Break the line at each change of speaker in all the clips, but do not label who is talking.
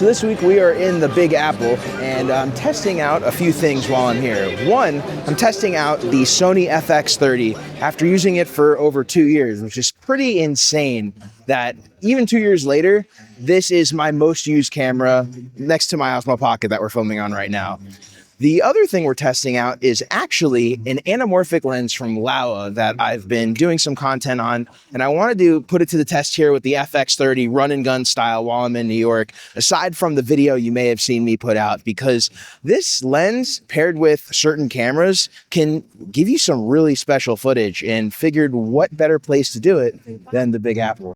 So this week we are in the Big Apple, and I'm testing out a few things while I'm here. One, I'm testing out the Sony FX30 after using it for over 2 years, which is pretty insane that even 2 years later, this is my most used camera next to my Osmo Pocket that we're filming on right now. The other thing we're testing out is actually an anamorphic lens from Laowa that I've been doing some content on, and I wanted to put it to the test here with the FX30 run and gun style while I'm in New York, aside from the video you may have seen me put out, because this lens paired with certain cameras can give you some really special footage, and figured what better place to do it than the Big Apple.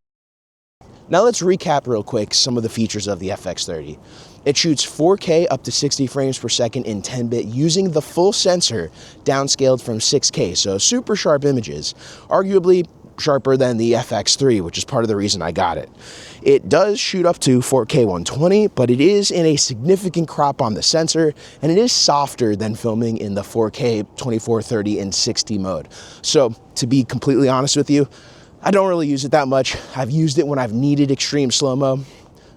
Now let's recap real quick some of the features of the FX30. It shoots 4K up to 60 frames per second in 10-bit using the full sensor downscaled from 6K, so super sharp images, arguably sharper than the FX3, which is part of the reason I got it. It does shoot up to 4K 120, but it is in a significant crop on the sensor, and it is softer than filming in the 4K 24/30 and 60 mode. So to be completely honest with you, I don't really use it that much. I've used it when I've needed extreme slow-mo,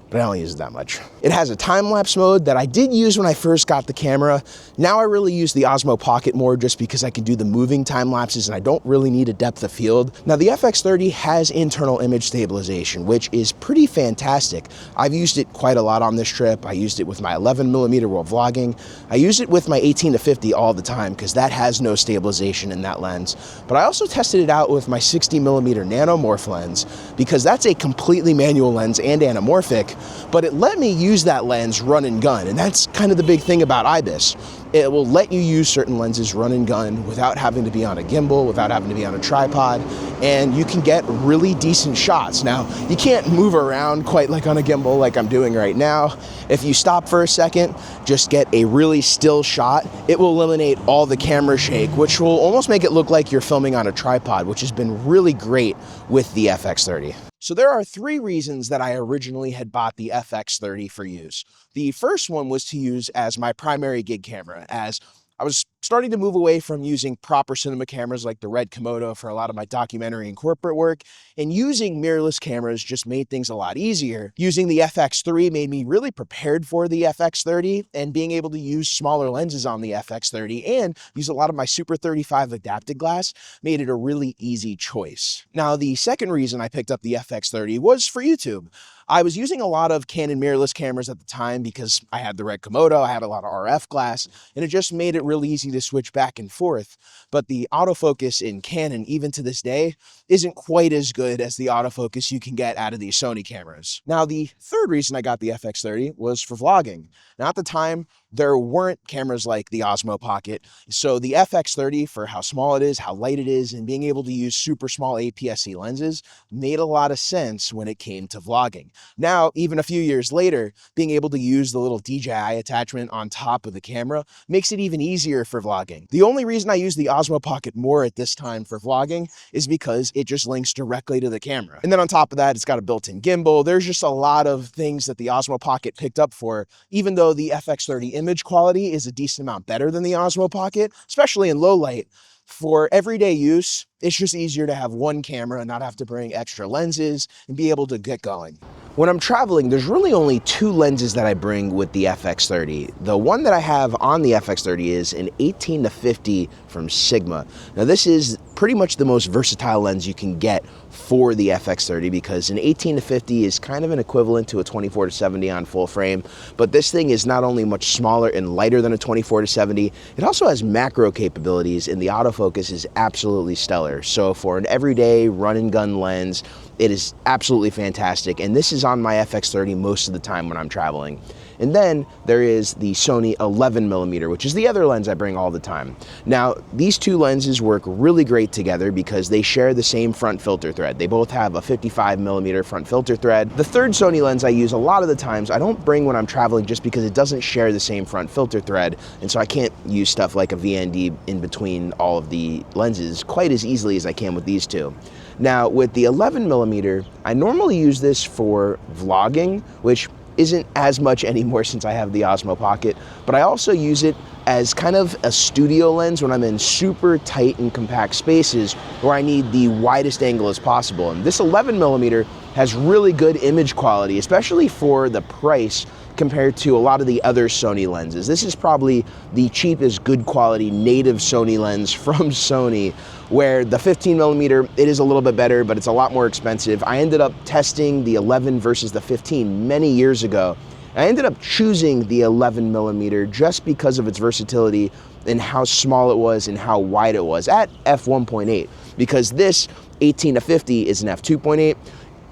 but I don't use it that much. It has a time-lapse mode that I did use when I first got the camera. Now I really use the Osmo Pocket more just because I can do the moving time lapses and I don't really need a depth of field. Now the FX30 has internal image stabilization, which is pretty fantastic. I've used it quite a lot on this trip. I used it with my 11mm while vlogging. I use it with my 18-50 all the time because that has no stabilization in that lens. But I also tested it out with my 60mm Anamorphic lens because that's a completely manual lens and anamorphic, but it let me use that lens run and gun, and that's kind of the big thing about IBIS. It will let you use certain lenses run and gun without having to be on a gimbal, without having to be on a tripod, and you can get really decent shots. Now, you can't move around quite like on a gimbal like I'm doing right now. If you stop for a second, just get a really still shot, it will eliminate all the camera shake, which will almost make it look like you're filming on a tripod, which has been really great with the FX30. So there are 3 reasons that I originally had bought the FX30 for use. The first one was to use as my primary gig camera, as I was starting to move away from using proper cinema cameras like the Red Komodo for a lot of my documentary and corporate work, and using mirrorless cameras just made things a lot easier. Using the FX3 made me really prepared for the FX30, and being able to use smaller lenses on the FX30 and use a lot of my Super 35 adapted glass made it a really easy choice. Now, the second reason I picked up the FX30 was for YouTube. I was using a lot of Canon mirrorless cameras at the time because I had the Red Komodo, I had a lot of RF glass, and it just made it really easy to switch back and forth. But the autofocus in Canon, even to this day, isn't quite as good as the autofocus you can get out of these Sony cameras. Now, the third reason I got the FX30 was for vlogging. Now, at the time, there weren't cameras like the Osmo Pocket, so the FX30, for how small it is, how light it is, and being able to use super small APS-C lenses made a lot of sense when it came to vlogging. Now, even a few years later, being able to use the little DJI attachment on top of the camera makes it even easier for vlogging. The only reason I use the Osmo Pocket more at this time for vlogging is because it just links directly to the camera. And then on top of that, it's got a built-in gimbal. There's just a lot of things that the Osmo Pocket picked up for, even though the FX30 image quality is a decent amount better than the Osmo Pocket, especially in low light. For everyday use, it's just easier to have one camera and not have to bring extra lenses and be able to get going. When I'm traveling, there's really only 2 lenses that I bring with the FX30. The one that I have on the FX30 is an 18-50 from Sigma. Now this is pretty much the most versatile lens you can get for the FX30 because an 18-50 is kind of an equivalent to a 24-70 on full frame, but this thing is not only much smaller and lighter than a 24-70, it also has macro capabilities, and the autofocus is absolutely stellar. So for an everyday run and gun lens, it is absolutely fantastic, and this is on my FX30 most of the time when I'm traveling. And then there is the Sony 11mm, which is the other lens I bring all the time. Now, these 2 lenses work really great together because they share the same front filter thread. They both have a 55mm front filter thread. The third Sony lens I use a lot of the times I don't bring when I'm traveling just because it doesn't share the same front filter thread, and so I can't use stuff like a VND in between all of the lenses quite as easily as I can with these 2. Now, with the 11mm, I normally use this for vlogging, which isn't as much anymore since I have the Osmo Pocket, but I also use it as kind of a studio lens when I'm in super tight and compact spaces where I need the widest angle as possible. And this 11mm has really good image quality, especially for the price compared to a lot of the other Sony lenses. This is probably the cheapest good quality native Sony lens from Sony, where the 15mm, it is a little bit better, but it's a lot more expensive. I ended up testing the 11 versus the 15 many years ago. I ended up choosing the 11mm just because of its versatility and how small it was and how wide it was at f1.8, because this 18-50 is an f2.8.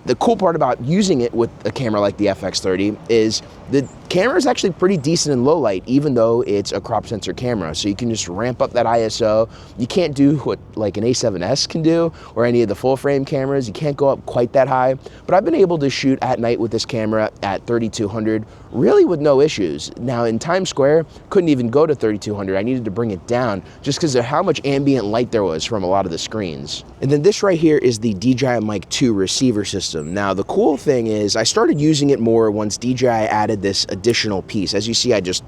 The cool part about using it with a camera like the FX30 is the camera is actually pretty decent in low light, even though it's a crop sensor camera. So you can just ramp up that ISO. You can't do what like an A7S can do or any of the full frame cameras. You can't go up quite that high, but I've been able to shoot at night with this camera at 3200 really with no issues. Now in Times Square, couldn't even go to 3200. I needed to bring it down just because of how much ambient light there was from a lot of the screens. And then this right here is the DJI Mic 2 receiver system. Now the cool thing is I started using it more once DJI added this additional piece. As you see, I just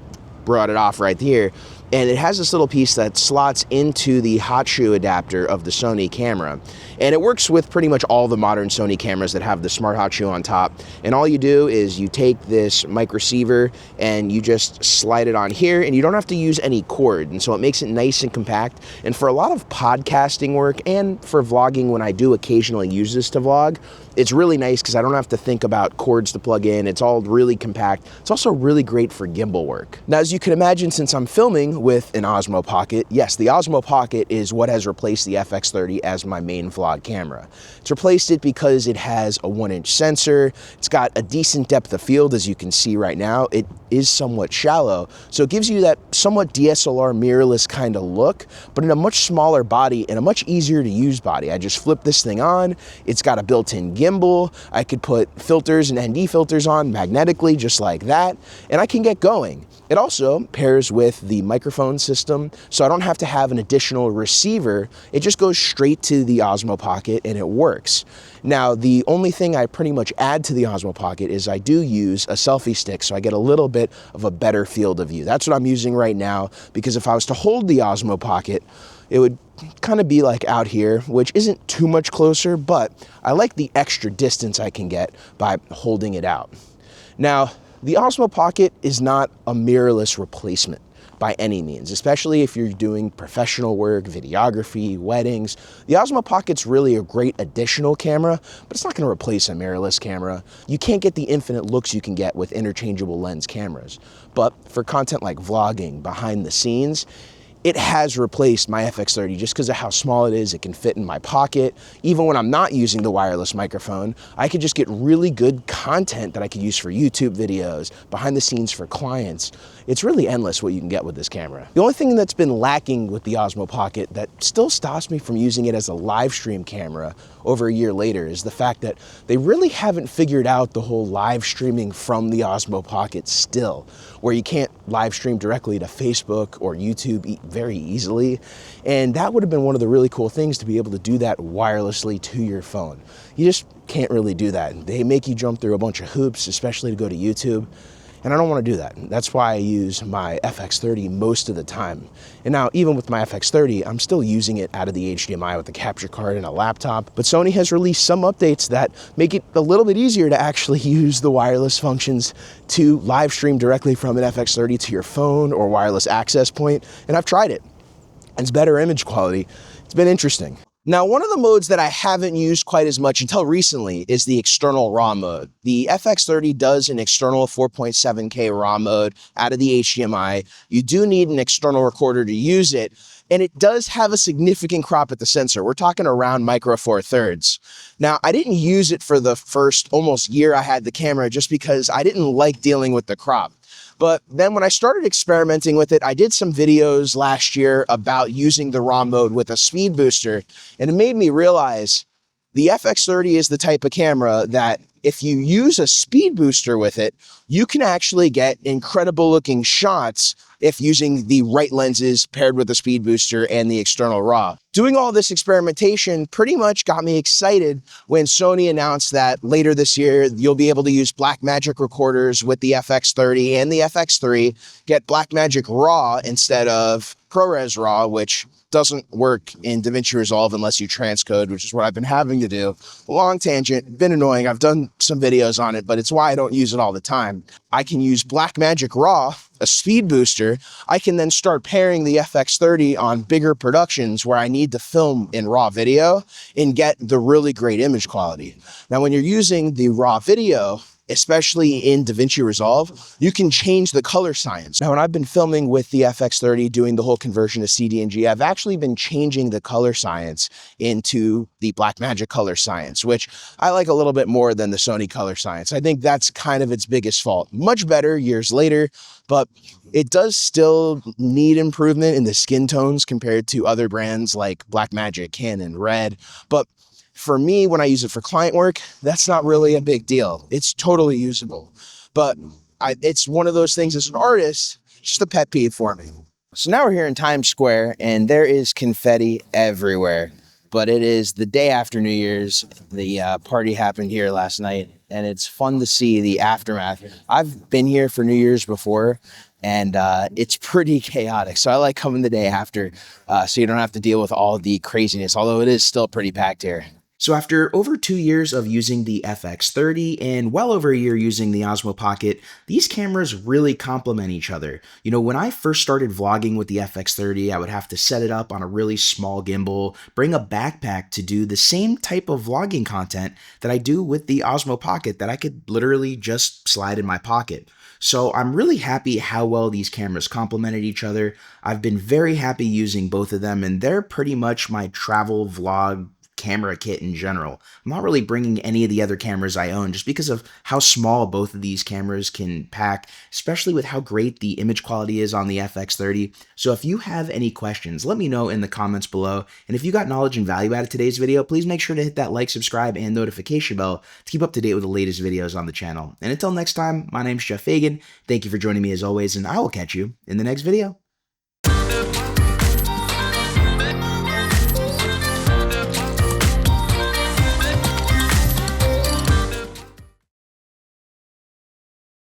brought it off right here, and it has this little piece that slots into the hot shoe adapter of the Sony camera. And it works with pretty much all the modern Sony cameras that have the smart hot shoe on top. And all you do is you take this mic receiver and you just slide it on here, and you don't have to use any cord. And so it makes it nice and compact. And for a lot of podcasting work and for vlogging, when I do occasionally use this to vlog, it's really nice because I don't have to think about cords to plug in. It's all really compact. It's also really great for gimbal work. Now, as you can imagine, since I'm filming with an Osmo Pocket, yes, the Osmo Pocket is what has replaced the FX30 as my main vlog camera. It's replaced it because it has a 1-inch sensor. It's got a decent depth of field, as you can see right now. It is somewhat shallow, so it gives you that somewhat DSLR mirrorless kind of look, but in a much smaller body and a much easier to use body. I just flip this thing on. It's got a built-in gimbal. I could put filters and ND filters on magnetically just like that, and I can get going. It also pairs with the microphone system, so I don't have to have an additional receiver. It just goes straight to the Osmo Pocket and it works. Now, the only thing I pretty much add to the Osmo Pocket is I do use a selfie stick, so I get a little bit of a better field of view. That's what I'm using right now, because if I was to hold the Osmo Pocket, it would kind of be like out here, which isn't too much closer, but I like the extra distance I can get by holding it out. Now, the Osmo Pocket is not a mirrorless replacement by any means, especially if you're doing professional work, videography, weddings. The Osmo Pocket's really a great additional camera, but it's not going to replace a mirrorless camera. You can't get the infinite looks you can get with interchangeable lens cameras. But for content like vlogging, behind the scenes, it has replaced my FX30 just because of how small it is. It can fit in my pocket. Even when I'm not using the wireless microphone, I could just get really good content that I could use for YouTube videos, behind the scenes for clients. It's really endless what you can get with this camera. The only thing that's been lacking with the Osmo Pocket that still stops me from using it as a live stream camera over a year later is the fact that they really haven't figured out the whole live streaming from the Osmo Pocket still, where you can't live stream directly to Facebook or YouTube very easily. And that would have been one of the really cool things, to be able to do that wirelessly to your phone. You just can't really do that. They make you jump through a bunch of hoops, especially to go to YouTube. And I don't want to do that. That's why I use my FX30 most of the time. And now, even with my FX30, I'm still using it out of the HDMI with a capture card and a laptop. But Sony has released some updates that make it a little bit easier to actually use the wireless functions to live stream directly from an FX30 to your phone or wireless access point. And I've tried it. It's better image quality. It's been interesting. Now, one of the modes that I haven't used quite as much until recently is the external RAW mode. The FX30 does an external 4.7K RAW mode out of the HDMI. You do need an external recorder to use it, and it does have a significant crop at the sensor. We're talking around micro 4/3. Now, I didn't use it for the first almost year I had the camera just because I didn't like dealing with the crop. But then when I started experimenting with it, I did some videos last year about using the RAW mode with a speed booster, and it made me realize the FX30 is the type of camera that if you use a speed booster with it, you can actually get incredible looking shots if using the right lenses paired with the speed booster and the external RAW. Doing all this experimentation pretty much got me excited when Sony announced that later this year, you'll be able to use Blackmagic recorders with the FX30 and the FX3, get Blackmagic RAW instead of ProRes RAW, which doesn't work in DaVinci Resolve unless you transcode, which is what I've been having to do. Long tangent, been annoying. I've done some videos on it, but it's why I don't use it all the time. I can use Blackmagic RAW, a speed booster. I can then start pairing the FX30 on bigger productions where I need to film in raw video and get the really great image quality. Now, when you're using the raw video, especially in DaVinci Resolve, you can change the color science. Now, when I've been filming with the FX30, doing the whole conversion to CD&G, I've actually been changing the color science into the Blackmagic color science, which I like a little bit more than the Sony color science. I think that's kind of its biggest fault. Much better years later, but it does still need improvement in the skin tones compared to other brands like Blackmagic, Canon, Red, but for me, when I use it for client work, that's not really a big deal. It's totally usable. But it's one of those things as an artist, just a pet peeve for me. So now we're here in Times Square, and there is confetti everywhere. But it is the day after New Year's. The party happened here last night, and it's fun to see the aftermath. I've been here for New Year's before, and it's pretty chaotic. So I like coming the day after, so you don't have to deal with all the craziness, although it is still pretty packed here. So after over 2 years of using the FX30 and well over a year using the Osmo Pocket, these cameras really complement each other. You know, when I first started vlogging with the FX30, I would have to set it up on a really small gimbal, bring a backpack to do the same type of vlogging content that I do with the Osmo Pocket that I could literally just slide in my pocket. So I'm really happy how well these cameras complemented each other. I've been very happy using both of them, and they're pretty much my travel vlog camera kit in general. I'm not really bringing any of the other cameras I own just because of how small both of these cameras can pack, especially with how great the image quality is on the FX30. So if you have any questions, let me know in the comments below. And if you got knowledge and value out of today's video, please make sure to hit that like, subscribe, and notification bell to keep up to date with the latest videos on the channel. And until next time, my name's Jeff Fagien. Thank you for joining me as always, and I will catch you in the next video.